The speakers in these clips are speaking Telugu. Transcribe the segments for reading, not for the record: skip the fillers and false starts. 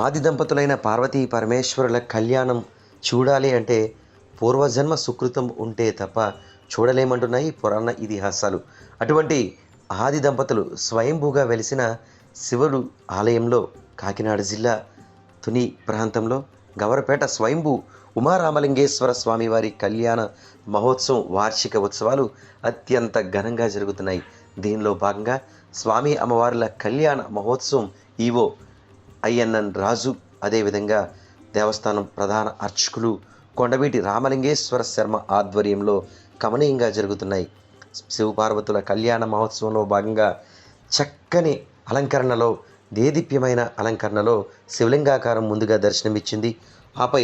ఆది దంపతులైన పార్వతీ పరమేశ్వరుల కళ్యాణం చూడాలి అంటే పూర్వజన్మ సుకృతం ఉంటే తప్ప చూడలేమంటున్నాయి పురాణ ఇతిహాసాలు. అటువంటి ఆది దంపతులు స్వయంభూగా వెలిసిన శివుడు ఆలయంలో కాకినాడ జిల్లా తుని ప్రాంతంలో గవరపేట స్వయంభూ ఉమారామలింగేశ్వర స్వామివారి కళ్యాణ మహోత్సవం వార్షిక ఉత్సవాలు అత్యంత ఘనంగా జరుగుతున్నాయి. దీనిలో భాగంగా స్వామి అమ్మవార్ల కళ్యాణ మహోత్సవం ఈవో ఐఎన్ఎన్ రాజు, అదేవిధంగా దేవస్థానం ప్రధాన అర్చకులు కొండవీటి రామలింగేశ్వర శర్మ ఆధ్వర్యంలో కమనీయంగా జరుగుతున్నాయి. శివపార్వతుల కళ్యాణ మహోత్సవంలో భాగంగా చక్కని అలంకరణలో, దేదీప్యమైన అలంకరణలో శివలింగాకారం ముందుగా దర్శనమిచ్చింది. ఆపై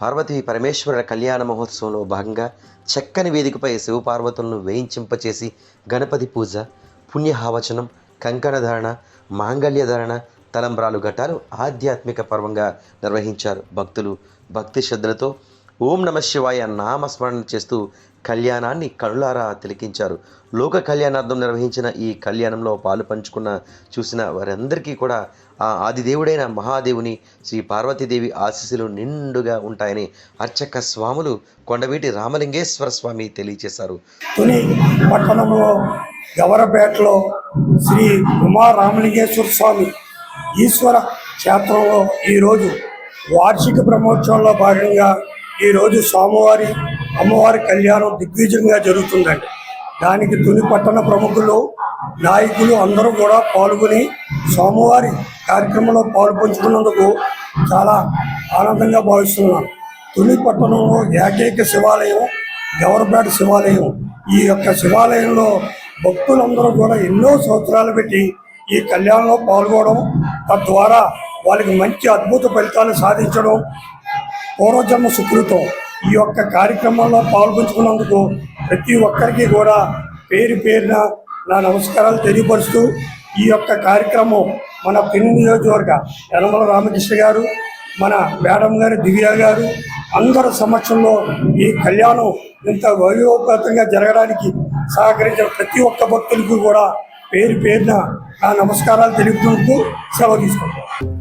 పార్వతీ పరమేశ్వరుల కళ్యాణ మహోత్సవంలో భాగంగా చక్కని వేదికపై శివపార్వతులను వేయించింపచేసి గణపతి పూజ, పుణ్యహావచనం, కంకణధారణ, మాంగళ్యధారణ, తలంబ్రాలు ఘట్టాలు ఆధ్యాత్మిక పర్వంగా నిర్వహించారు. భక్తులు భక్తి శ్రద్ధలతో ఓం నమ శివాయ నామస్మరణ చేస్తూ కళ్యాణాన్ని కనులారా తిలకించారు. లోక కళ్యాణార్థం నిర్వహించిన ఈ కళ్యాణంలో పాలు పంచుకున్న చూసిన వారందరికీ కూడా ఆ ఆదిదేవుడైన మహాదేవుని శ్రీ పార్వతీదేవి ఆశీస్సులు నిండుగా ఉంటాయని అర్చక స్వాములు కొండవీటి రామలింగేశ్వర స్వామి తెలియజేశారు. తుని పట్టణంలో గవరపేటలో శ్రీ ఉమా రామలింగేశ్వర స్వామి ఈశ్వర క్షేత్రంలో ఈరోజు వార్షిక బ్రహ్మోత్సవంలో భాగంగా ఈరోజు స్వామివారి అమ్మవారి కళ్యాణం దిగ్విజయంగా జరుగుతుందండి. దానికి తుని పట్టణ ప్రముఖులు, నాయకులు అందరూ కూడా పాల్గొని స్వామివారి కార్యక్రమంలో పాల్పంచుకున్నందుకు చాలా ఆనందంగా భావిస్తున్నాను. తుని పట్టణంలో ఏకైక శివాలయం గవరపేట శివాలయం. ఈ యొక్క శివాలయంలో భక్తులందరూ కూడా ఎన్నో సంవత్సరాలు పెట్టి ఈ కళ్యాణంలో పాల్గొనడం, తద్వారా వాళ్ళకి మంచి అద్భుత ఫలితాలు సాధించడం పూర్వజన్మ సుకృతం. ఈ యొక్క కార్యక్రమంలో పాల్గొంచుకున్నందుకు ప్రతి ఒక్కరికి కూడా పేరు పేరున నా నమస్కారాలు తెలియపరుస్తూ, ఈ యొక్క కార్యక్రమం మన పెను నియోజకవర్గ యనమల రామకృష్ణ గారు, మన మేడం గారు దివ్య గారు అందరి సమక్షంలో ఈ కళ్యాణం ఇంత వైభవపేతంగా జరగడానికి సహకరించిన ప్రతి ఒక్క భక్తులకు కూడా పేరు పేరున నా నమస్కారాలు తెలుపుతూ సెలవు తీసుకుంటాం.